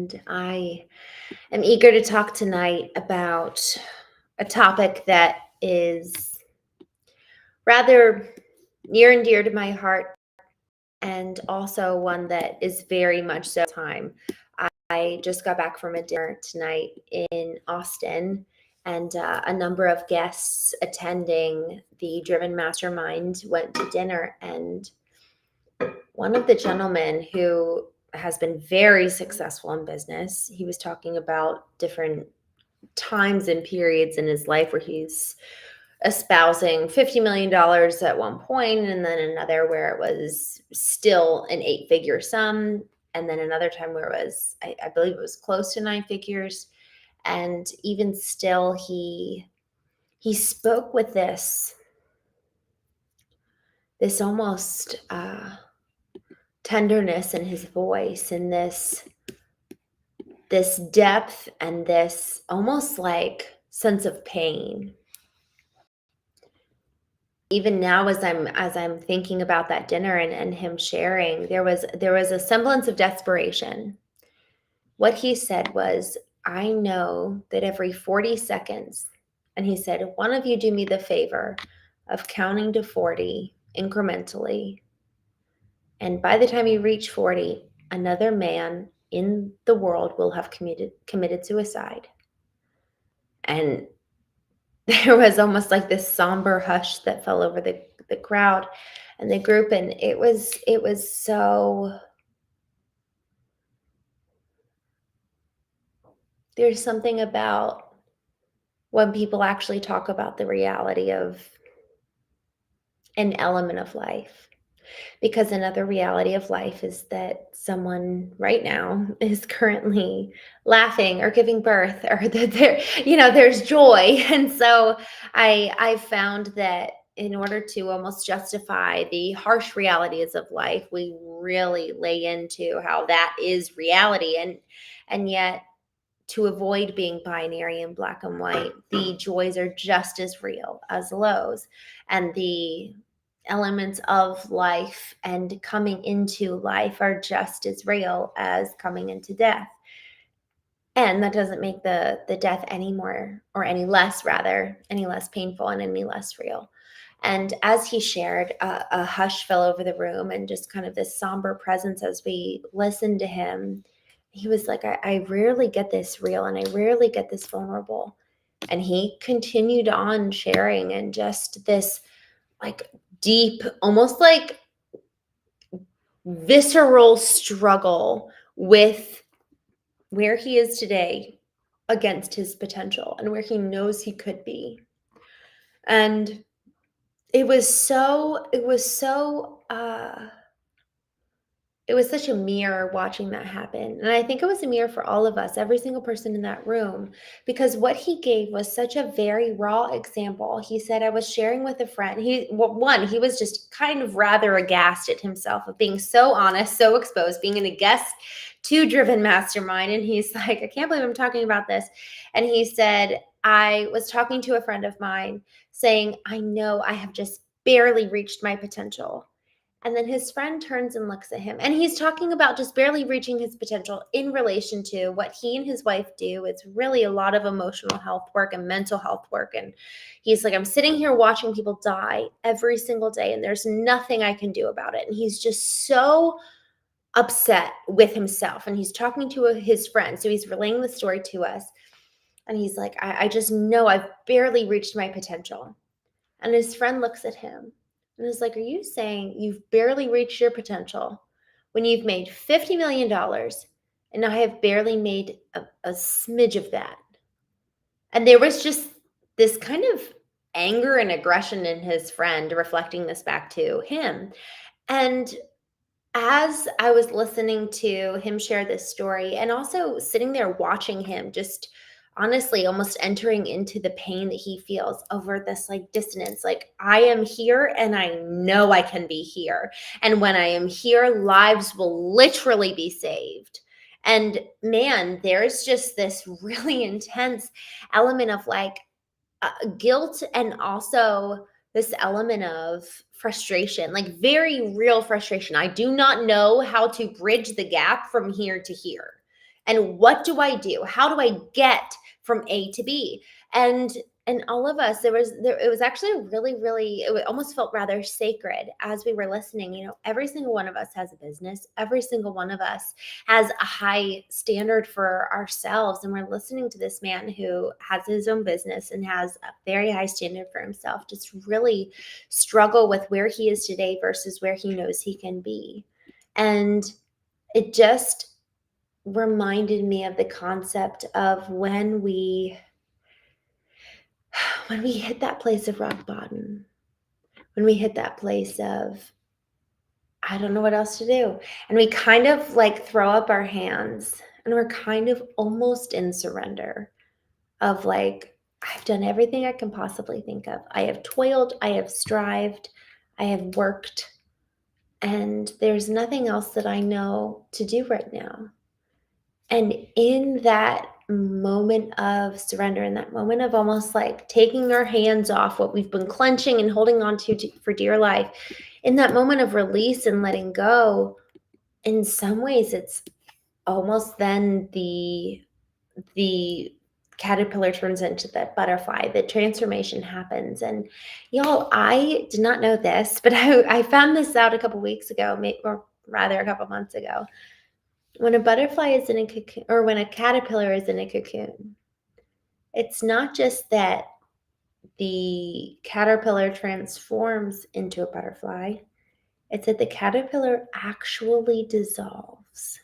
and I am eager to talk tonight about a topic that is rather near and dear to my heart, and also one that is very much so time. I just got back from a dinner tonight in Austin, and a number of guests attending the Driven Mastermind went to dinner, and one of the gentlemen who has been very successful in business, he was talking about different times and periods in his life where he's espousing $50 million at one point, and then another where it was still an 8-figure sum, and then another time where it was, I believe it was close to 9 figures. And even still, he spoke with this almost tenderness in his voice, and this depth and this almost like sense of pain. Even now, as I'm thinking about that dinner and him sharing, there was a semblance of desperation. What he said was, I know that every 40 seconds, and he said, one of you do me the favor of counting to 40 incrementally, and by the time you reach 40, another man in the world will have committed suicide. And there was almost like this somber hush that fell over the crowd and the group, and it was so, there's something about when people actually talk about the reality of an element of life. Because another reality of life is that someone right now is currently laughing or giving birth, or that there's joy. And so I found that in order to almost justify the harsh realities of life, we really lay into how that is reality. And yet, to avoid being binary and black and white, the joys are just as real as lows. And the elements of life and coming into life are just as real as coming into death. And that doesn't make the death any more, or any less painful and any less real. And as he shared, a hush fell over the room, and just kind of this somber presence as we listened to him. He was like, I rarely get this real, and I rarely get this vulnerable. And he continued on sharing, and just this like deep, almost like visceral struggle with where he is today against his potential and where he knows he could be. And it was such a mirror watching that happen. And I think it was a mirror for all of us, every single person in that room, because what he gave was such a very raw example. He said, I was sharing with a friend. He was just kind of rather aghast at himself of being so honest, so exposed, being a guest to Driven Mastermind. And he's like, I can't believe I'm talking about this. And he said, I was talking to a friend of mine saying, I know I have just barely reached my potential. And then his friend turns and looks at him, and he's talking about just barely reaching his potential in relation to what he and his wife do. It's really a lot of emotional health work and mental health work. And he's like, I'm sitting here watching people die every single day, and there's nothing I can do about it. And he's just so upset with himself. And he's talking to his friend. So he's relaying the story to us. And he's like, I just know I've barely reached my potential. And his friend looks at him and is like, are you saying you've barely reached your potential when you've made $50 million and I have barely made a smidge of that? And there was just this kind of anger and aggression in his friend, reflecting this back to him. And as I was listening to him share this story, and also sitting there watching him just honestly almost entering into the pain that he feels over this like dissonance, like I am here and I know I can be here. And when I am here, lives will literally be saved. And man, there's just this really intense element of like guilt, and also this element of frustration, like very real frustration. I do not know how to bridge the gap from here to here. And what do I do? How do I get from A to B? And all of us, it was actually really, it almost felt rather sacred as we were listening. You know, every single one of us has a business. Every single one of us has a high standard for ourselves. And we're listening to this man who has his own business and has a very high standard for himself, just really struggle with where he is today versus where he knows he can be. And it just reminded me of the concept of when we hit that place of rock bottom, when we hit that place of, I don't know what else to do. And we kind of like throw up our hands and we're kind of almost in surrender of like, I've done everything I can possibly think of. I have toiled, I have strived, I have worked, and there's nothing else that I know to do right now. And in that moment of surrender, in that moment of almost like taking our hands off what we've been clenching and holding on to for dear life, in that moment of release and letting go, in some ways it's almost then the caterpillar turns into the butterfly. The transformation happens. And y'all, I did not know this, but I found this out a couple weeks ago, or rather a couple months ago. When a butterfly is in a cocoon, or when a caterpillar is in a cocoon, it's not just that the caterpillar transforms into a butterfly, it's that the caterpillar actually dissolves.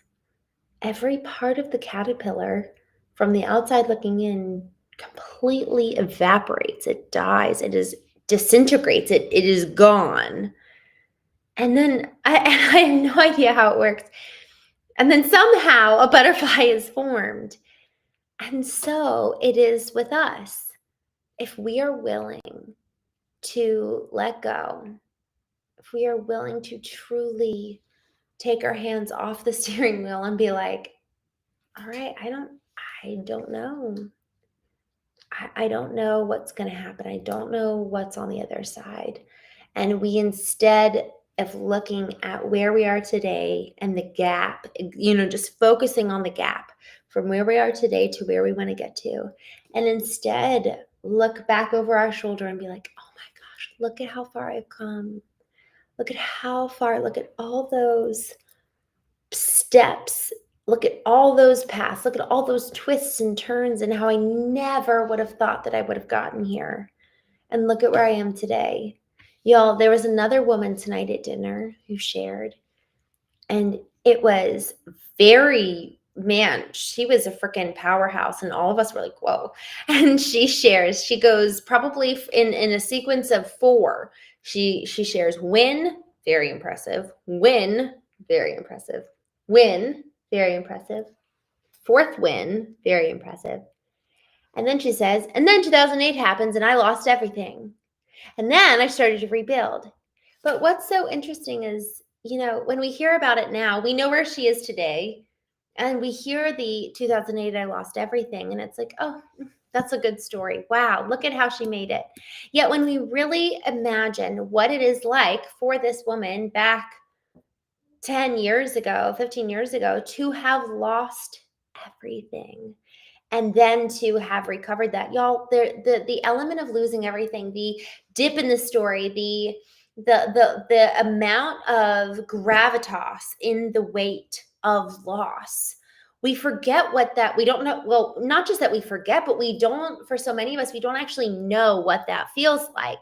Every part of the caterpillar from the outside looking in completely evaporates. It dies. It disintegrates. It is gone. And then I have no idea how it works. And then somehow a butterfly is formed. And so it is with us. If we are willing to let go, if we are willing to truly take our hands off the steering wheel and be like, all right, I don't know. I don't know what's going to happen. I don't know what's on the other side. And we, instead of looking at where we are today and the gap, just focusing on the gap from where we are today to where we want to get to, and instead look back over our shoulder and be like, oh my gosh, look at how far I've come. Look at how far, look at all those steps. Look at all those paths. Look at all those twists and turns and how I never would have thought that I would have gotten here. And look at where I am today. Y'all, there was another woman tonight at dinner who shared, and it was she was a freaking powerhouse, and all of us were like, whoa. And she goes, probably in a sequence of 4, she shares win, very impressive, win, very impressive, win, very impressive, 4th win, very impressive. And then she says, and then 2008 happens and I lost everything. And then I started to rebuild. But what's so interesting is, when we hear about it now, we know where she is today. And we hear the 2008, I lost everything. And it's like, oh, that's a good story. Wow, look at how she made it. Yet when we really imagine what it is like for this woman back 10 years ago, 15 years ago, to have lost everything and then to have recovered that, y'all, the element of losing everything, the dip in the story, the amount of gravitas in the weight of loss. We forget we don't know. Well, not just that we forget, but for so many of us, we don't actually know what that feels like.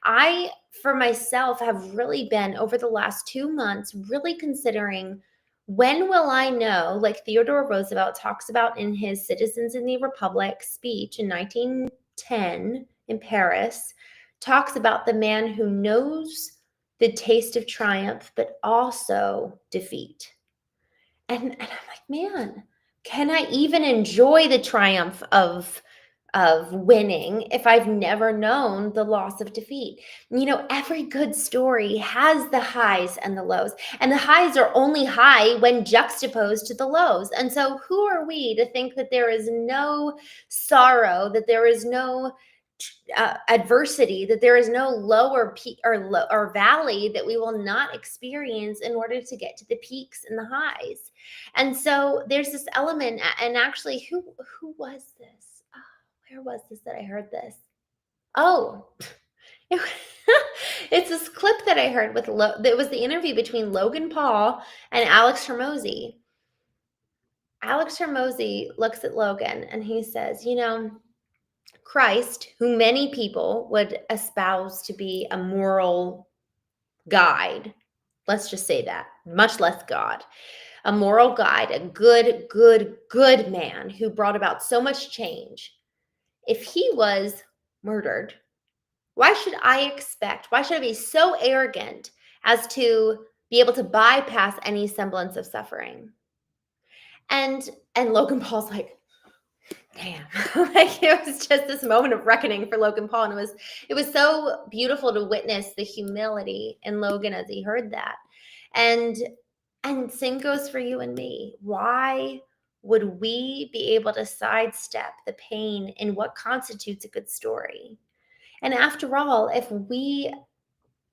I, for myself, have really been over the last 2 months, really considering, when will I know, like Theodore Roosevelt talks about in his Citizens in the Republic speech in 1910 in Paris, talks about the man who knows the taste of triumph, but also defeat. And I'm like, man, can I even enjoy the triumph of winning if I've never known the loss of defeat? Every good story has the highs and the lows, and the highs are only high when juxtaposed to the lows. And so who are we to think that there is no sorrow, that there is no adversity, that there is no lower peak or valley that we will not experience in order to get to the peaks and the highs? And so there's this element, and actually, who was this? Oh, where was this that I heard this? Oh, it it's this clip that I heard with it was the interview between Logan Paul and Alex Hormozy. Alex Hormozy looks at Logan and he says, Christ, who many people would espouse to be a moral guide, let's just say that, much less God, a moral guide, a good man who brought about so much change. If he was murdered, why should I be so arrogant as to be able to bypass any semblance of suffering? And Logan Paul's like, damn. Like, it was just this moment of reckoning for Logan Paul. And it was so beautiful to witness the humility in Logan as he heard that. And same goes for you and me. Why would we be able to sidestep the pain in what constitutes a good story? And after all, if we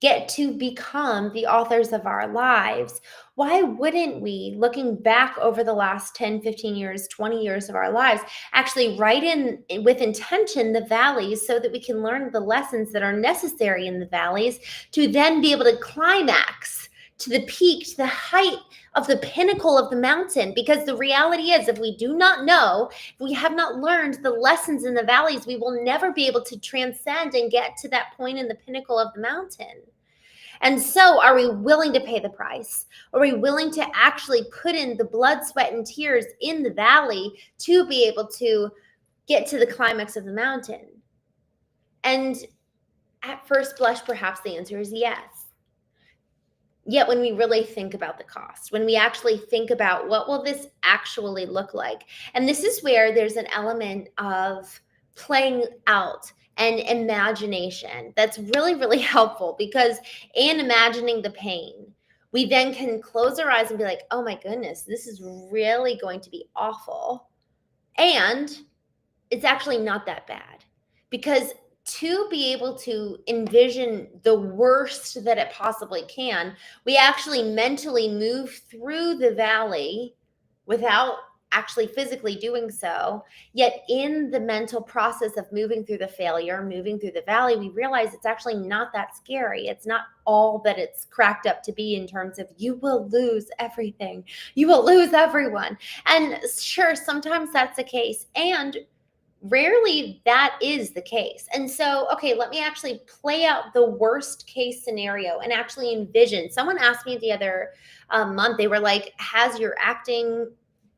get to become the authors of our lives, why wouldn't we, looking back over the last 10, 15 years, 20 years of our lives, actually write in with intention the valleys so that we can learn the lessons that are necessary in the valleys to then be able to climax to the peak, to the height of the pinnacle of the mountain? Because the reality is, if we do not know, if we have not learned the lessons in the valleys, we will never be able to transcend and get to that point in the pinnacle of the mountain. And so, are we willing to pay the price? Are we willing to actually put in the blood, sweat, and tears in the valley to be able to get to the climax of the mountain? And at first blush, perhaps the answer is yes. Yet when we really think about the cost, when we actually think about what will this actually look like, and this is where there's an element of playing out and imagination that's really, really helpful, because in imagining the pain, we then can close our eyes and be like, oh my goodness, this is really going to be awful. And it's actually not that bad, because to be able to envision the worst that it possibly can, we actually mentally move through the valley without actually physically doing so. Yet in the mental process of moving through the failure, moving through the valley, we realize it's actually not that scary. It's not all that it's cracked up to be in terms of you will lose everything. You will lose everyone. And sure, sometimes that's the case. And rarely that is the case. And so, okay, let me actually play out the worst case scenario and actually envision. Someone asked me the other month, they were like, has your acting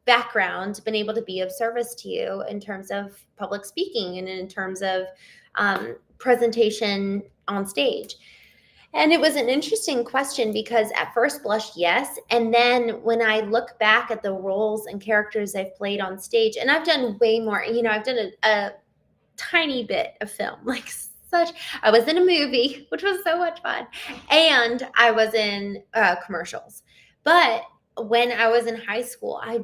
background been able to be of service to you in terms of public speaking and in terms of presentation on stage? And it was an interesting question, because at first blush, yes. And then when I look back at the roles and characters I've played on stage, and I've done way more, I've done a tiny bit of film, I was in a movie, which was so much fun. And I was in commercials. But when I was in high school, I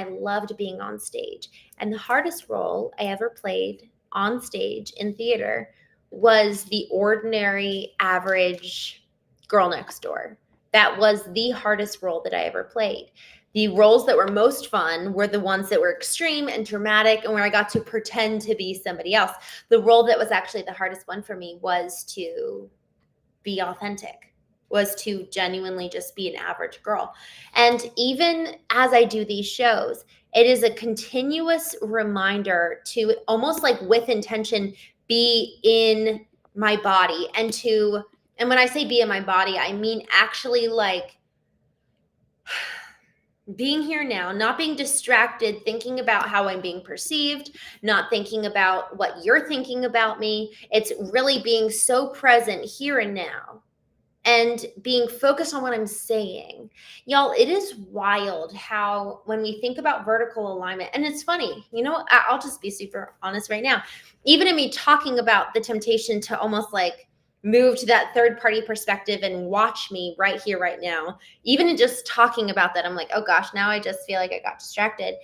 loved being on stage. And the hardest role I ever played on stage in theater was the ordinary, average girl next door. That was the hardest role that I ever played. The roles that were most fun were the ones that were extreme and dramatic and where I got to pretend to be somebody else. The role that was actually the hardest one for me was to be authentic, was to genuinely just be an average girl. And even as I do these shows, it is a continuous reminder to, almost like with intention, be in my body. And when I say be in my body, I mean actually like being here now, not being distracted, thinking about how I'm being perceived, not thinking about what you're thinking about me. It's really being so present here and now and being focused on what I'm saying. Y'all, it is wild how when we think about vertical alignment, and it's funny, I'll just be super honest right now. Even in me talking about the temptation to almost like move to that third party perspective and watch me right here, right now, even in just talking about that, I'm like, oh gosh, now I just feel like I got distracted.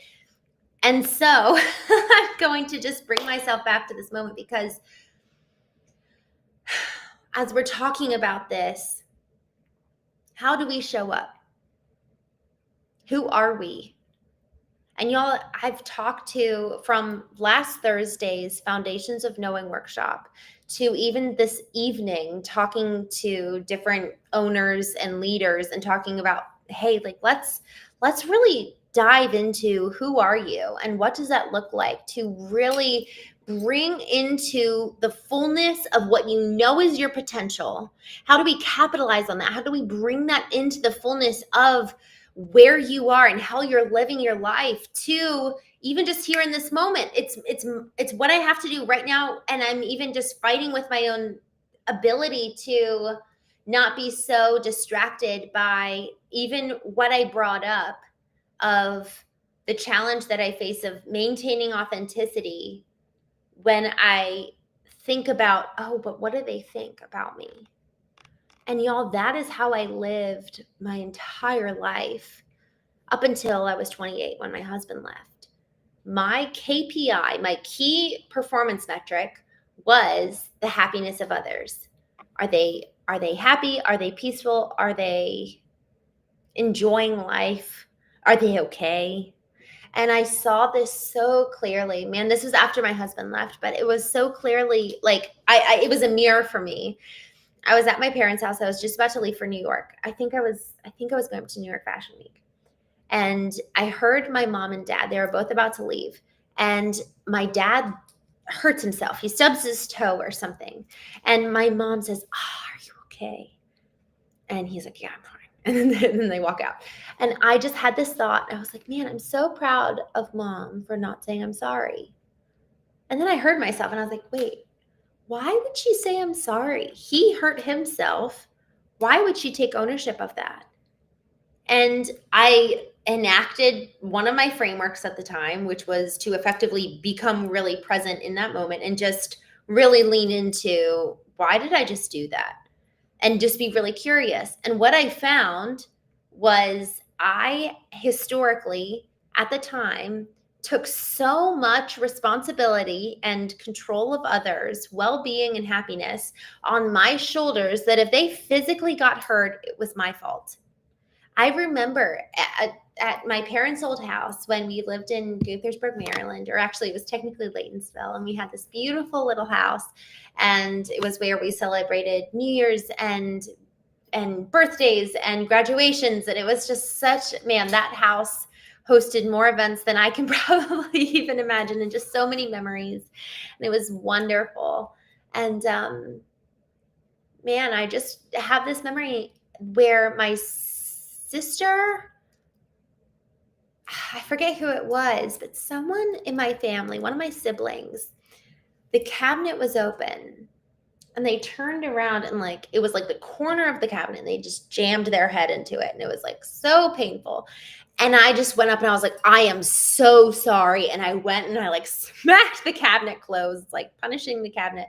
And so I'm going to just bring myself back to this moment, because as we're talking about this, how do we show up? Who are we? And y'all, I've talked to, from last Thursday's Foundations of Knowing workshop to even this evening, talking to different owners and leaders and talking about, hey, like let's really dive into who are you and what does that look like to really bring into the fullness of what you know is your potential. How do we capitalize on that? How do we bring that into the fullness of where you are and how you're living your life, to even just here in this moment? It's what I have to do right now, and I'm even just fighting with my own ability to not be so distracted by even what I brought up of the challenge that I face of maintaining authenticity when I think about, oh, but what do they think about me? And y'all, that is how I lived my entire life up until I was 28 when my husband left. My KPI, my key performance metric, was the happiness of others. Are they happy? Are they peaceful? Are they enjoying life? Are they okay? And I saw this so clearly. Man, this was after my husband left, but it was so clearly like it was a mirror for me. I was at my parents' house. I was just about to leave for New York. I think I was going to New York Fashion Week. And I heard my mom and dad, they were both about to leave. And my dad hurts himself. He stubs his toe or something. And my mom says, "Oh, are you okay?" And he's like, "Yeah, I'm fine." And then they walk out. And I just had this thought. I was like, man, I'm so proud of mom for not saying I'm sorry. And then I heard myself and I was like, wait, why would she say I'm sorry? He hurt himself. Why would she take ownership of that? And I enacted one of my frameworks at the time, which was to effectively become really present in that moment and just really lean into, why did I just do that? And just be really curious. And what I found was I historically, at the time, took so much responsibility and control of others' well-being and happiness on my shoulders that if they physically got hurt, it was my fault. I remember at my parents' old house when we lived in Gaithersburg, Maryland, or actually it was technically Laytonsville, and we had this beautiful little house, and it was where we celebrated New Year's and birthdays and graduations, and it was just such, man, that house hosted more events than I can probably even imagine, and just so many memories, and it was wonderful. And man, I just have this memory where my sister, I forget who it was, but someone in my family, one of my siblings, the cabinet was open and they turned around and like, it was like the corner of the cabinet and they just jammed their head into it. And it was like so painful. And I just went up and I was like, I am so sorry. And I went and I like smacked the cabinet closed, like punishing the cabinet.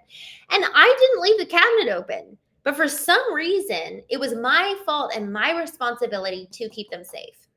And I didn't leave the cabinet open. But for some reason, it was my fault and my responsibility to keep them safe.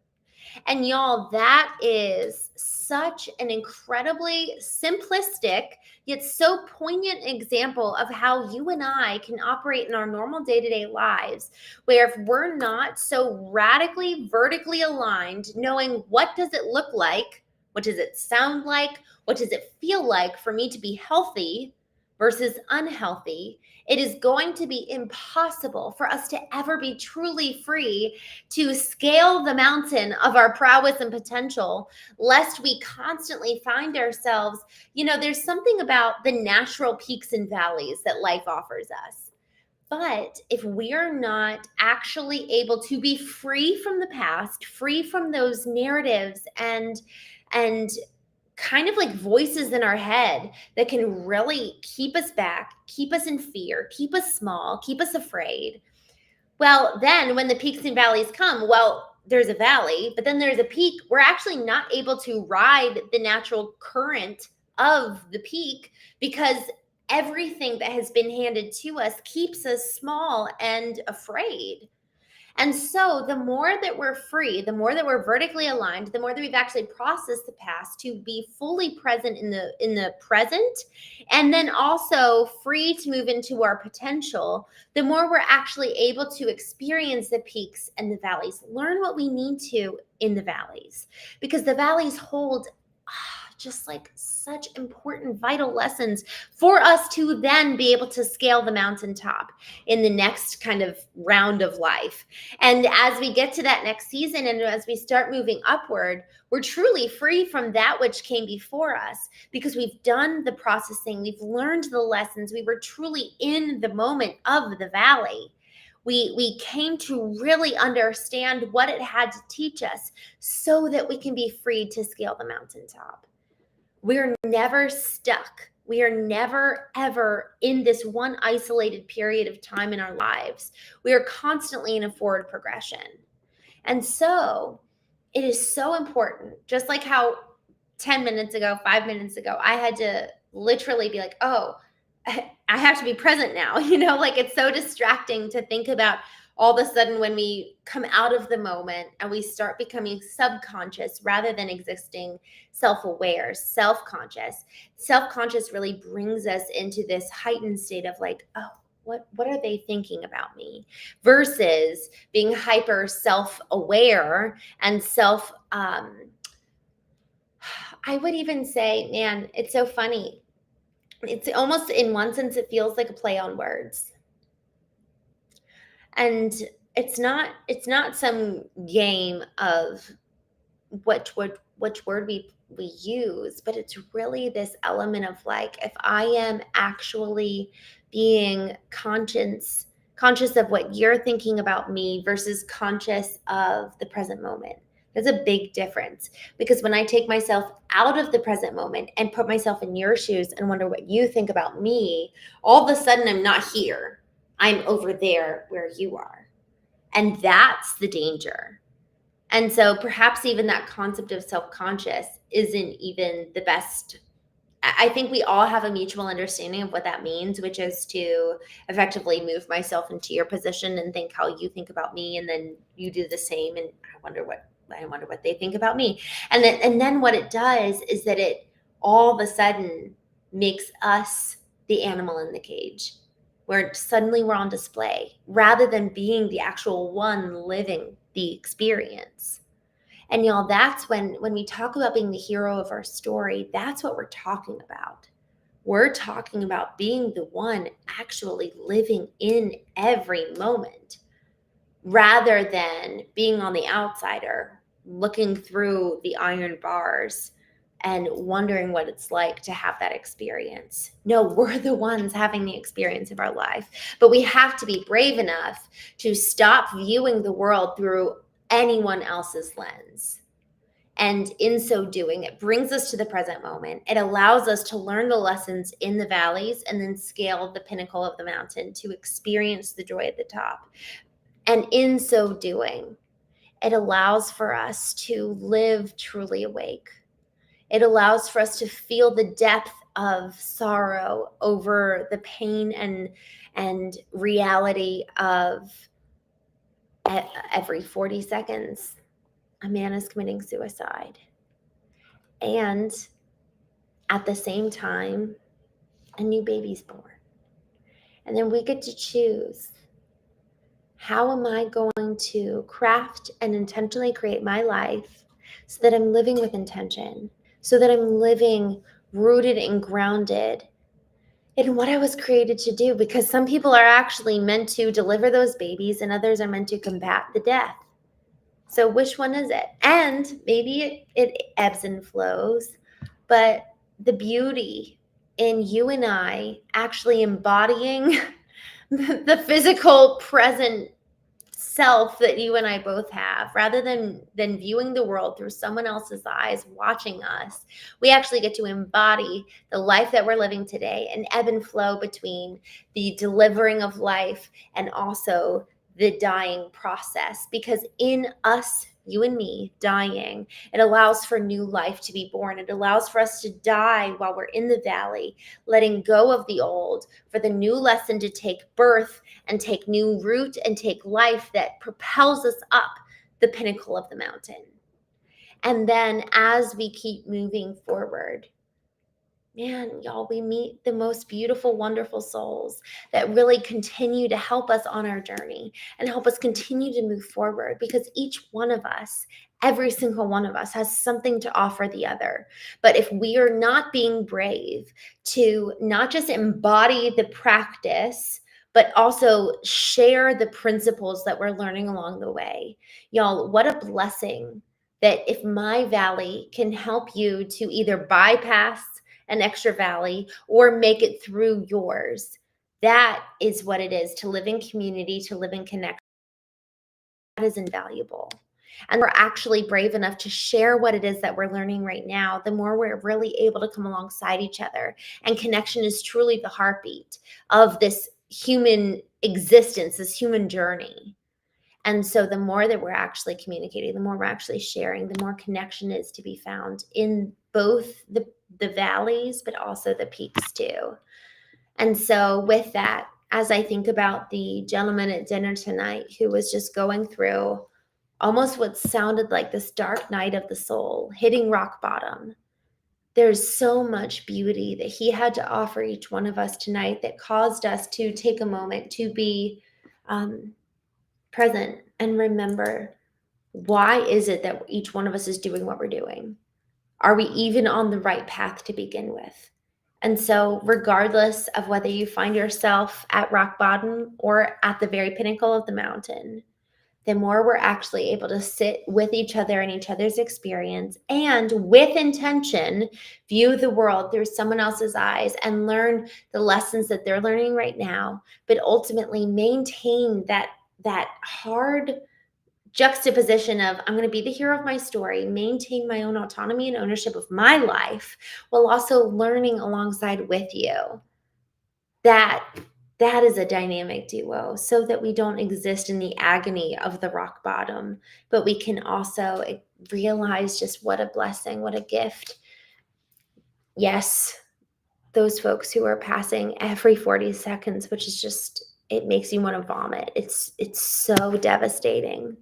And y'all, that is such an incredibly simplistic, yet so poignant example of how you and I can operate in our normal day-to-day lives, where if we're not so radically vertically aligned, knowing what does it look like, what does it sound like, what does it feel like for me to be healthy versus unhealthy, it is going to be impossible for us to ever be truly free to scale the mountain of our prowess and potential, lest we constantly find ourselves, there's something about the natural peaks and valleys that life offers us. But if we're not actually able to be free from the past, free from those narratives and kind of like voices in our head that can really keep us back, keep us in fear, keep us small, keep us afraid, well, then when the peaks and valleys come, well, there's a valley, but then there's a peak. We're actually not able to ride the natural current of the peak because everything that has been handed to us keeps us small and afraid. And so the more that we're free, the more that we're vertically aligned, the more that we've actually processed the past to be fully present in the present, and then also free to move into our potential, the more we're actually able to experience the peaks and the valleys, learn what we need to in the valleys, because the valleys hold just like such important vital lessons for us to then be able to scale the mountaintop in the next kind of round of life. And as we get to that next season and as we start moving upward, we're truly free from that which came before us, because we've done the processing, we've learned the lessons, we were truly in the moment of the valley. We came to really understand what it had to teach us so that we can be free to scale the mountaintop. We're never stuck. We are never, ever in this one isolated period of time in our lives. We are constantly in a forward progression. And so it is so important, just like how 10 minutes ago, 5 minutes ago, I had to literally be like, oh, I have to be present now. Like it's so distracting to think about all of a sudden when we come out of the moment and we start becoming subconscious rather than existing self-aware, self-conscious. Self-conscious really brings us into this heightened state of like, oh, what are they thinking about me? Versus being hyper self-aware and I would even say, man, it's so funny. It's almost, in one sense, it feels like a play on words. And it's not some game of which word we use, but it's really this element of like, if I am actually being conscious of what you're thinking about me versus conscious of the present moment. There's a big difference, because when I take myself out of the present moment and put myself in your shoes and wonder what you think about me, all of a sudden I'm not here. I'm over there where you are. And that's the danger. And so perhaps even that concept of self-conscious isn't even the best. I think we all have a mutual understanding of what that means, which is to effectively move myself into your position and think how you think about me, and then you do the same, and I wonder what they think about me. And then what it does is that it all of a sudden makes us the animal in the cage, where suddenly we're on display rather than being the actual one living the experience. And y'all, that's when we talk about being the hero of our story, that's what we're talking about. We're talking about being the one actually living in every moment, rather than being on the outsider, looking through the iron bars and wondering what it's like to have that experience. No, we're the ones having the experience of our life. But we have to be brave enough to stop viewing the world through anyone else's lens. And in so doing, it brings us to the present moment. It allows us to learn the lessons in the valleys and then scale the pinnacle of the mountain to experience the joy at the top. And in so doing, it allows for us to live truly awake. It allows for us to feel the depth of sorrow over the pain and reality of every 40 seconds, a man is committing suicide. And at the same time, a new baby's born. And then we get to choose, how am I going to craft and intentionally create my life so that I'm living with intention, so that I'm living rooted and grounded in what I was created to do? Because some people are actually meant to deliver those babies and others are meant to combat the death. So which one is it? And maybe it ebbs and flows, but the beauty in you and I actually embodying the physical present self that you and I both have, rather than viewing the world through someone else's eyes watching us, we actually get to embody the life that we're living today and ebb and flow between the delivering of life and also the dying process. Because in us you and me, dying. It allows for new life to be born. It allows for us to die while we're in the valley, letting go of the old, for the new lesson to take birth and take new root and take life that propels us up the pinnacle of the mountain. And then as we keep moving forward, man, y'all, we meet the most beautiful, wonderful souls that really continue to help us on our journey and help us continue to move forward, because each one of us, every single one of us, has something to offer the other. But if we are not being brave to not just embody the practice, but also share the principles that we're learning along the way, y'all, what a blessing that if my valley can help you to either bypass an extra valley or make it through yours. That is what it is to live in community, to live in connection. That is invaluable. And we're actually brave enough to share what it is that we're learning right now, the more we're really able to come alongside each other. And connection is truly the heartbeat of this human existence, this human journey. And so the more that we're actually communicating, the more we're actually sharing, the more connection is to be found in both the valleys, but also the peaks too. And so with that, as I think about the gentleman at dinner tonight who was just going through almost what sounded like this dark night of the soul, hitting rock bottom, there's so much beauty that he had to offer each one of us tonight that caused us to take a moment to be present and remember, why is it that each one of us is doing what we're doing? Are we even on the right path to begin with? And so regardless of whether you find yourself at rock bottom or at the very pinnacle of the mountain, the more we're actually able to sit with each other and each other's experience, and with intention, view the world through someone else's eyes and learn the lessons that they're learning right now, but ultimately maintain that hard juxtaposition of, I'm going to be the hero of my story, maintain my own autonomy and ownership of my life, while also learning alongside with you. That is a dynamic duo, so that we don't exist in the agony of the rock bottom, but we can also realize just what a blessing, what a gift. Yes, those folks who are passing every 40 seconds, which is just, it makes you want to vomit. It's so devastating.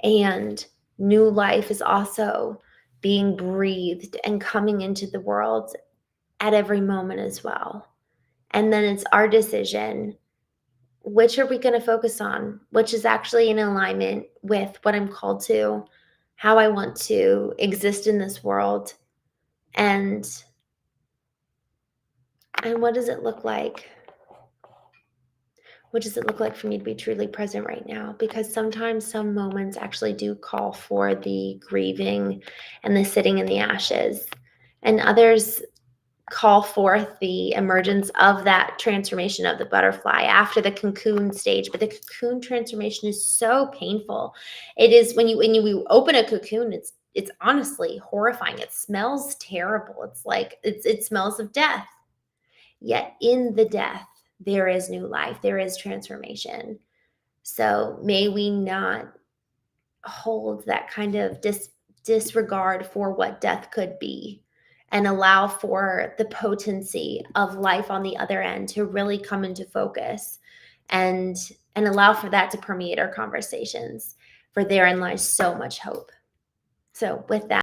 And new life is also being breathed and coming into the world at every moment as well. And then it's our decision, which are we going to focus on, which is actually in alignment with what I'm called to, how I want to exist in this world, and what does it look like? What does it look like for me to be truly present right now? Because sometimes some moments actually do call for the grieving and the sitting in the ashes, and others call forth the emergence of that transformation of the butterfly after the cocoon stage. But the cocoon transformation is so painful. It is, when you open a cocoon, it's honestly horrifying. It smells terrible. It's like it smells of death. Yet in the death, there is new life. There is transformation. So may we not hold that kind of disregard for what death could be, and allow for the potency of life on the other end to really come into focus, and allow for that to permeate our conversations, for therein lies so much hope. So with that,